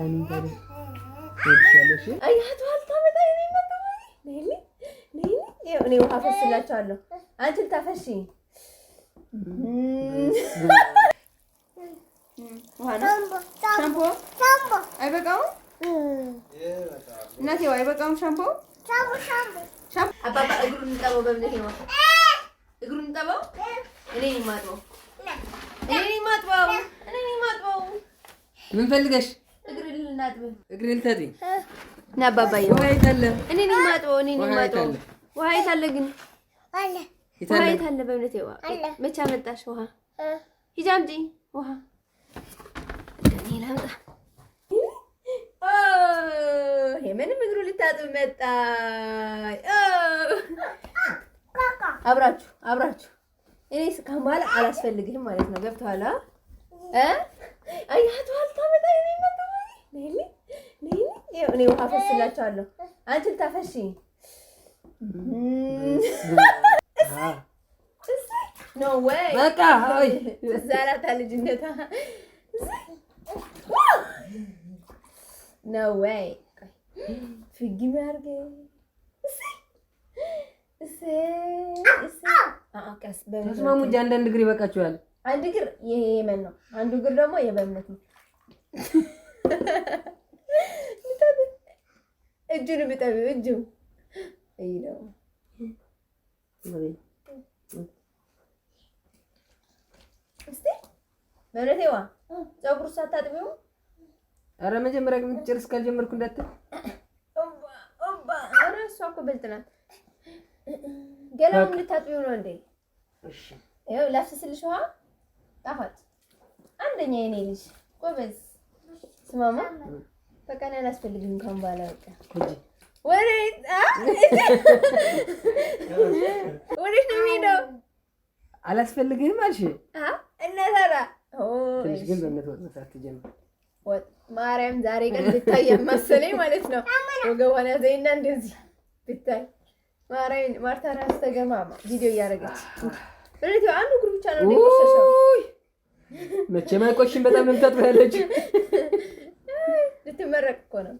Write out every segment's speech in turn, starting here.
ሳሚን ታዲያ ወጥቻለሽ አያቱ አልታመጣ ነይ እኔ ውሃ ፈስላችኋለሁ አንቺ ልታፈሺ ውሃ ነው ሻምፖ አይበቃውም እናቴው አይበቃውም ሻምፖ አባባ እግሩን እንጠበው በእምነት ነው እግሩን እንጠበው እኔ ማጥበው ምን ፈልገሽ እግሬን ልናጥብ እግሬን ልታጥቢ እና አባባዬ ውሃ የታለ እኔ ማጥበው ውሃ የታለ ግን አለ ውሃ የታለ በእምነት ነው መቼ አመጣሽ ውሃ ሂጂ አምጪ ውሃ እኔ ላምጣ ምንም እግሩ ልታጥብ መጣ አብራችሁ እኔ እስካሁን በኋላ አላስፈልግህም ማለት ነው ገብቶሃል አያቱ አልታመጣ እኔ ውሃ ፈስላችኋለሁ አንቺ ልታፈሺ ኖ ወይ በቃ አይ ዛራታ ልጅነታ ኖ ወይ ፍጊ ማርገ ቀስ ተስማሙ እንጂ አንዳንድ እግር ይበቃችኋል አንድ እግር ይሄ የመን ነው አንዱ እግር ደግሞ የበእምነት ነው እጁን ብጠቢው እጁ አይ ነው እስቲ በእውነቴዋ ፀጉር ሳታጥቢው ኧረ መጀመሪያ ግን ጭርስ ካልጀመርኩ እንዳትል ኧረ እሷ እኮ በልጥ ናት ገላውን ልታጥቢው ነው እንዴ እሺ ይኸው ላፍስልሽ ውሃ ጣፋጭ አንደኛ የኔ ልጅ ጎበዝ ስማማ በቃ እኔ አላስፈልግም እንኳን ባላ በቃ ወሬት ወሬት ነው የሚሄደው አላስፈልግህም አልሽ እና ታዲያ ትንሽ ግን በእምነት ወጥ መስራት ትጀምር ወጥ ማርያም ዛሬ ቀን ብታይ መሰለኝ ማለት ነው ወገቧን ያዘኝና እንደዚህ ብታይ ማርያም ማርታ ራስ ተገማማ ቪዲዮ እያደረገች በእውነት አንዱ እግሩ ብቻ ነው እንደቆሸሸው መቼም አይቆሽም በጣም ነው የምታጥበው ያለችው ልትመረቅ እኮ ነው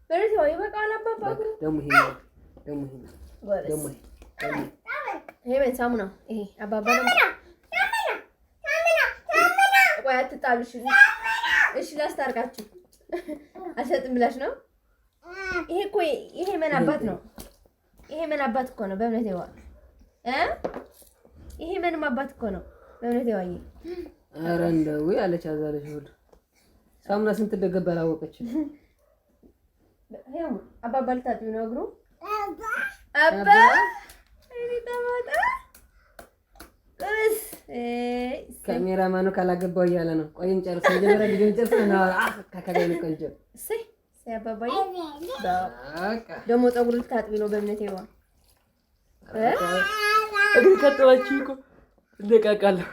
በእውነት ይበቃዋል አባባ ደግሞ ይሄ ምን ሳሙና ይሄ አባባ ነው ቆይ አትጣሉሽ እሺ ላስታርቃችሁ አልሰጥም ብላሽ ነው ይሄ እኮ ይሄ ምን አባት ነው ይሄ ምን አባት እኮ ነው በእምነት ይዋ ይሄ ምንም አባት እኮ ነው በእውነት ይዋይ ኧረ እንደው ያለች አዛለሽ ወድ ሳሙና ስንት እንደገባ አላወቀችም ይሄው አባባ ልታጥቢ ነው እግሩ አባ እኔ ተማጣ እስ ካሜራማኑ ካላገባው እያለ ነው ቆይን ጨርስ መጀመሪያ ቪዲዮን ጨርስ ነው ካካጋይ ነው ቆንጆ እሰይ አባባዬ ደግሞ ፀጉር ልታጥቢ ነው በእምነት ይዋ እግር ከተዋችሁ እኮ እንደቃቃለሁ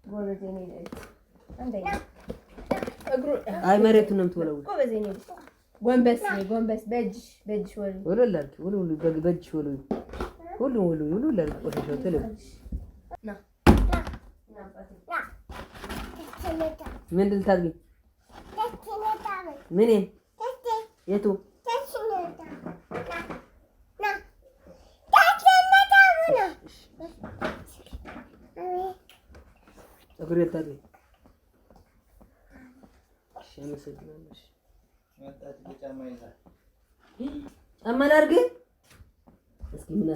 ጎበዜ ነኝ አንደኛ እግሩ አይ መሬቱን ነው የምትወለው ጎበዜ ነኝ ጎንበስ በእጅሽ ወለላልኪ ወሉ በእጅሽ ሁሉ ላልኪ ቆሻሻው ተለ ና ምን ልታጥቢ ምን የቱ ፀጉር ልታጥቢ እሺ አመሰግናለሁ መጣች በጫማ ይዛል ጫማ ላድርግ እስኪ ምን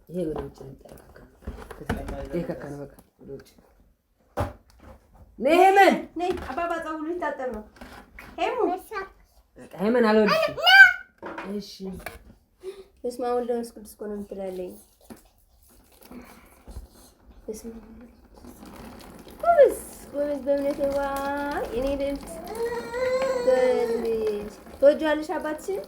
ይሄ ወደ ውጭ ይጠራካካ ነው በቃ ወደ ውጭ ነይመን ነይ አባባ ፀጉር ልታጠብ ነው ሄመን አልወድሽም እሺ በስመ አብ ወወልድ ወመንፈስ ቅዱስ እኮ ነው የምትላለኝ ጎበዝ በእምነት ዋ እኔ ልጅ ትወጂዋለሽ አባትሽን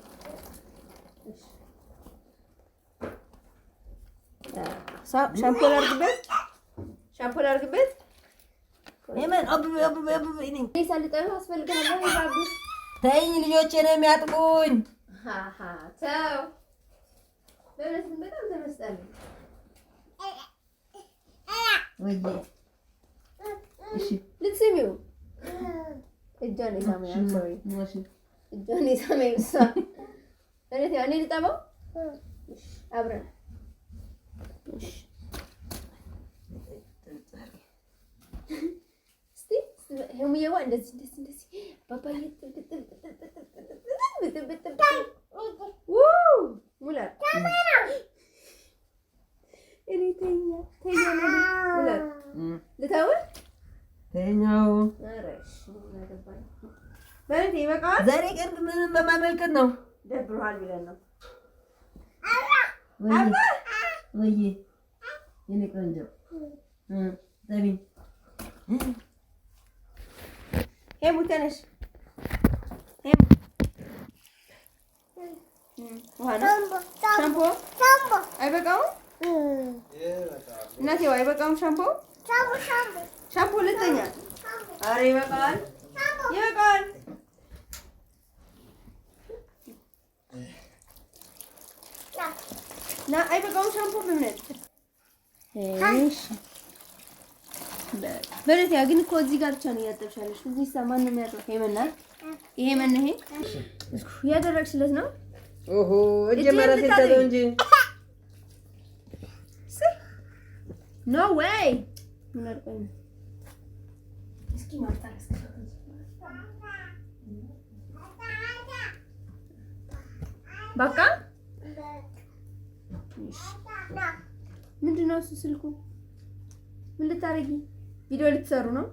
ሻምፖ ላድርግበት ሄመን አብ ነኝ ሳልጠብ አስፈልጋለሁ ባቡ ተይኝ ልጆቼ ነው የሚያጥቡኝ ተው በእውነት በጣም ተመስጣለሁ እሺ ልትስሚው እጇን የሳመኝ አንሶሪ እጇን የሳመኝ እሷ ማለት ያኔ ልጠባው አብረን እስቲ ሄሙዬዋ እንደዚህ ባባዬ ሙላር እኔ ተኛ ሙላር ልታወል ተኛው በእንዴ በቃ ዛሬ ቀን ምን በማመልከት ነው ደብሯል ብለን ነው ወይ የኔ ቆንጆ ዘቢን ሄሙ ተነሽ ሄሙ ሻምፖ አይበቃውም እናቴዋ አይበቃውም ሻምፖ ሻምፖ ሁለተኛ ኧረ ይበቃል ይበቃል ና አይበቃውም ሻምፖ በእምነት እሺ በለት ያ ግን እኮ እዚህ ጋር ብቻ ነው እያጠብሻለሽ እዚህ ማን ነው የሚያጥበው ሄመና ይሄ ማን ነው ይሄ ያደረግሽለት ነው ኦሆ እጄ ማለት ይተደው እንጂ ኖ ዌይ ምን አድርገኝ እስኪ ማርታ በቃ ምንድን ነው እሱ ስልኩ ምን ልታረጊ ቪዲዮ ልትሰሩ ነው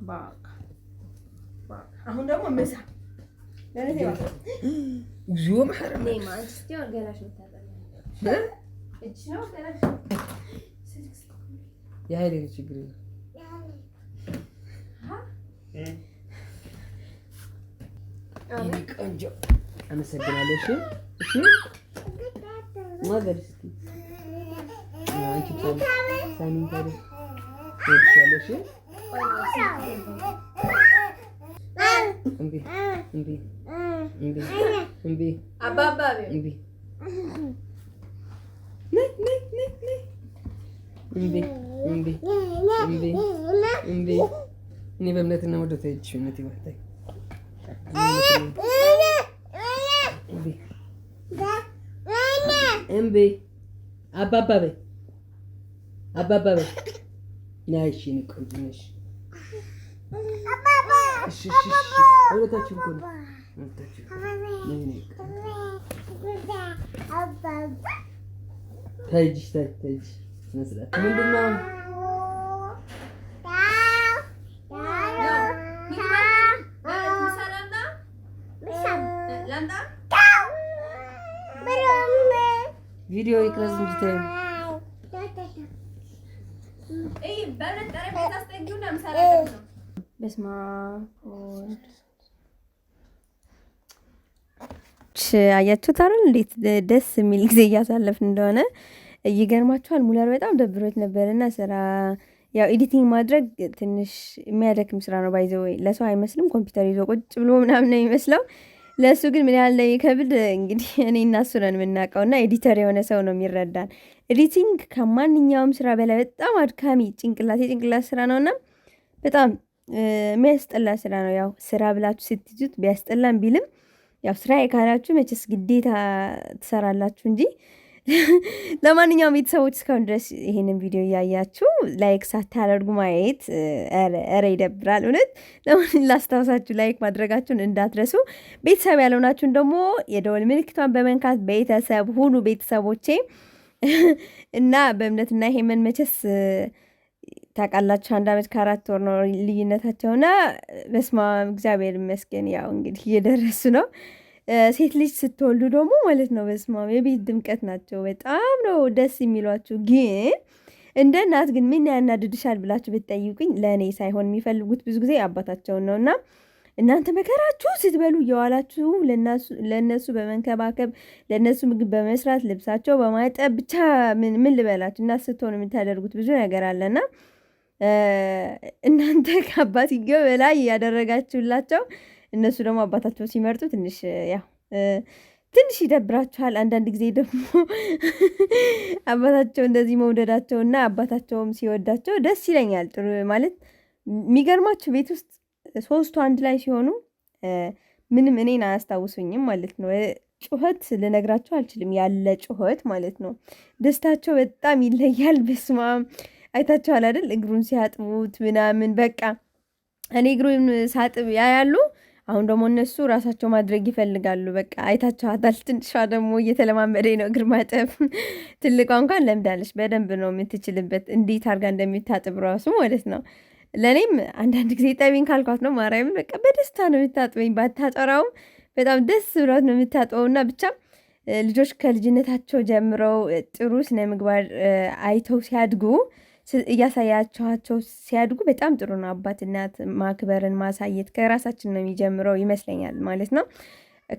በቃ አሁን ደግሞ ምሳ ለኔ ዞም حرام ነይ ማለት ነው ገላሽ ልታጠቢ እጅ ነው ገላሽ የኃይሌ ችግር ነው ቆንጆ አመሰግናለሁ እሺ እሺ ማዘር እስኪ አንቺ ሳሚን ታዲያ ወድሻለሽ እምቢ አባባ እምቢ ነይ እምቢ እኔ በእምነት ነው ወደ ተይች እምነት ይወጣይ እምቢ አባባ በይ ነይ እሺ እኔ ቆንጆ ነሽ እሺ ሁለታችን እኮ ነው ተይጅ መስራት ምንድን ነው ቪዲዮ ይቅረጽ እንጂ ተይው በስመ አብ አያችሁት አይደል እንዴት ደስ የሚል ጊዜ እያሳለፍን እንደሆነ ይገርማችኋል ሙለር በጣም ደብሮት ነበርና ስራ ያው ኤዲቲንግ ማድረግ ትንሽ የሚያደክም ስራ ነው ባይዘው ለሰው አይመስልም ኮምፒውተር ይዞ ቁጭ ብሎ ምናምን ነው የሚመስለው ለሱ ግን ምን ያህል እንደሚከብድ እንግዲህ እኔ እና እሱ ነን የምናውቀውና ኤዲተር የሆነ ሰው ነው የሚረዳን ኤዲቲንግ ከማንኛውም ስራ በላይ በጣም አድካሚ የጭንቅላት ስራ ነውና በጣም የሚያስጠላ ስራ ነው ያው ስራ ብላችሁ ስትይዙት ቢያስጠላም ቢልም ያው ስራ የካላችሁ መቼስ ግዴታ ትሰራላችሁ እንጂ ለማንኛውም ቤተሰቦች እስካሁን ድረስ ይሄንን ቪዲዮ እያያችሁ ላይክ ሳታደርጉ ማየት ኧረ ይደብራል እውነት ለማንኛውም ላስታውሳችሁ ላይክ ማድረጋችሁን እንዳትረሱ ቤተሰብ ያልሆናችሁን ደግሞ የደወል ምልክቷን በመንካት ቤተሰብ ሁኑ ቤተሰቦቼ እና በእምነትና ሄመን መቼስ ታውቃላችሁ 1 ዓመት ከ4 ወር ነው ልዩነታቸውና በስመ አብ እግዚአብሔር ይመስገን ያው እንግዲህ እየደረሱ ነው ሴት ልጅ ስትወልዱ ደግሞ ማለት ነው በስመ አብ የቤት ድምቀት ናቸው በጣም ነው ደስ የሚሏችሁ ግን እንደ እናት ግን ምን ያናድድሻል ብላችሁ ብትጠይቁኝ ለእኔ ሳይሆን የሚፈልጉት ብዙ ጊዜ አባታቸውን ነውና እናንተ መከራችሁ ስትበሉ እየዋላችሁ ለነሱ በመንከባከብ ለነሱ ምግብ በመስራት ልብሳቸው በማጠብ ብቻ ምን ልበላችሁ እና ስትሆኑ የምታደርጉት ብዙ ነገር አለና እናንተ ከአባትየው በላይ ያደረጋችሁላቸው እነሱ ደግሞ አባታቸው ሲመርጡ ትንሽ ያው ትንሽ ይደብራቸዋል። አንዳንድ ጊዜ ደግሞ አባታቸው እንደዚህ መውደዳቸውና አባታቸውም ሲወዳቸው ደስ ይለኛል። ጥሩ ማለት የሚገርማችሁ ቤት ውስጥ ሶስቱ አንድ ላይ ሲሆኑ ምንም እኔን አያስታውሱኝም ማለት ነው። ጩኸት ልነግራቸው አልችልም፣ ያለ ጩኸት ማለት ነው። ደስታቸው በጣም ይለያል። በስማም አይታችኋል አይደል? እግሩን ሲያጥቡት ምናምን በቃ እኔ እግሩን ሳጥብ ያያሉ። አሁን ደግሞ እነሱ ራሳቸው ማድረግ ይፈልጋሉ። በቃ አይታችኋታል። ትንሿ ደግሞ እየተለማመደ ነው እግር ማጠብ። ትልቋ እንኳን ለምዳለች፣ በደንብ ነው የምትችልበት፣ እንዴት አድርጋ እንደሚታጥብ ራሱ ማለት ነው። ለእኔም አንዳንድ ጊዜ ጠቢን ካልኳት ነው ማርያምን በቃ በደስታ ነው የምታጥበኝ። ባታጠራውም በጣም ደስ ብሏት ነው የምታጥበውና ብቻ ልጆች ከልጅነታቸው ጀምረው ጥሩ ስነ ምግባር አይተው ሲያድጉ እያሳያቸዋቸው ሲያድጉ በጣም ጥሩ ነው። አባት እናት ማክበርን ማሳየት ከራሳችን ነው የሚጀምረው ይመስለኛል ማለት ነው።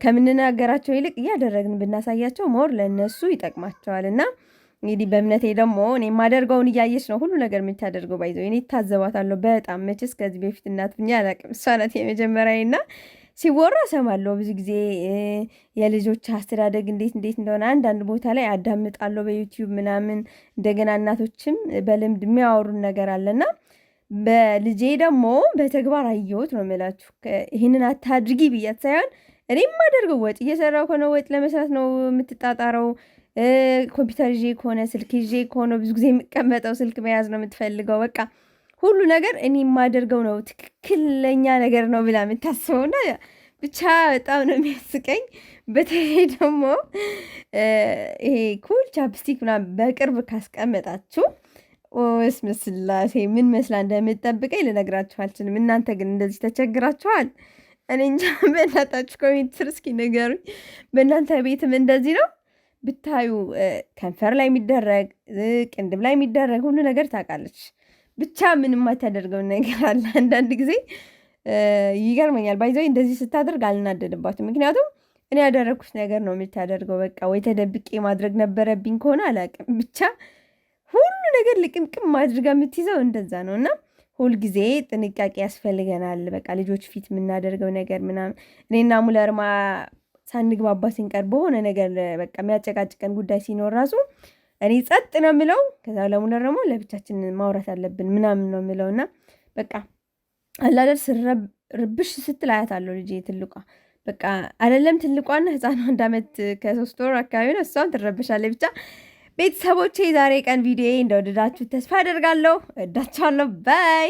ከምንናገራቸው ይልቅ እያደረግን ብናሳያቸው ሞር ለእነሱ ይጠቅማቸዋል። እና እንግዲህ በእምነቴ ደግሞ እኔ የማደርገውን እያየች ነው ሁሉ ነገር የምታደርገው። ባይዘው እኔ ታዘባታለሁ በጣም መቼስ ከዚህ በፊት እናት ብኛ አላውቅም። እሷ ናት የመጀመሪያ እና ሲወራ እሰማለሁ ብዙ ጊዜ የልጆች አስተዳደግ እንዴት እንደሆነ አንዳንድ ቦታ ላይ አዳምጣለሁ በዩቲዩብ ምናምን። እንደገና እናቶችም በልምድ የሚያወሩን ነገር አለና በልጄ ደግሞ በተግባር አየሁት ነው የምላችሁ። ይህንን አታድርጊ ብያት ሳይሆን እኔ የማደርገው ወጥ እየሰራሁ ከሆነ ወጥ ለመስራት ነው የምትጣጣረው። ኮምፒውተር ይዤ ከሆነ ስልክ ይዤ ከሆነ ብዙ ጊዜ የሚቀመጠው ስልክ መያዝ ነው የምትፈልገው። በቃ ሁሉ ነገር እኔ የማደርገው ነው ትክክለኛ ነገር ነው ብላ የምታስበውና ብቻ በጣም ነው የሚያስቀኝ። በተለይ ደግሞ ይሄ ኩል ቻፕስቲክ ምናምን በቅርብ ካስቀመጣችሁ እስመ ስላሴ ምን መስላ እንደምትጠብቀኝ ልነግራችሁ አልችልም። እናንተ ግን እንደዚህ ተቸግራችኋል? እኔ እንጃ። በእናታችሁ ኮሜንት ስር እስኪ ንገሩኝ። በእናንተ ቤትም እንደዚህ ነው? ብታዩ ከንፈር ላይ የሚደረግ ቅንድብ ላይ የሚደረግ ሁሉ ነገር ታውቃለች። ብቻ ምንም የማታደርገው ነገር አለ። አንዳንድ ጊዜ ይገርመኛል። ባይዘው እንደዚህ ስታደርግ አልናደድባትም። ምክንያቱም እኔ ያደረግኩት ነገር ነው የምታደርገው። በቃ ወይ ተደብቄ ማድረግ ነበረብኝ ከሆነ አላውቅም። ብቻ ሁሉ ነገር ልቅምቅም አድርጋ የምትይዘው እንደዛ ነው። እና ሁልጊዜ ጥንቃቄ ያስፈልገናል። በቃ ልጆች ፊት የምናደርገው ነገር ምናምን እኔና ሙለርማ ሳንግባባ ስንቀር በሆነ ነገር በቃ የሚያጨቃጭቀን ጉዳይ ሲኖር ራሱ እኔ ጸጥ ነው የምለው። ከዛ ለሙለር ደግሞ ለብቻችን ማውራት አለብን ምናምን ነው የምለው። እና በቃ አላደር ርብሽ ስትል አያታለሁ ልጄ ትልቋ በቃ አይደለም ትልቋና ህፃኗ 1 ዓመት ከ3 ወር አካባቢ ነው። እሷም ትረብሻለች። ብቻ ቤተሰቦቼ ዛሬ ቀን ቪዲዮ እንደወደዳችሁ ተስፋ አደርጋለሁ። እዳችኋለሁ። ባይ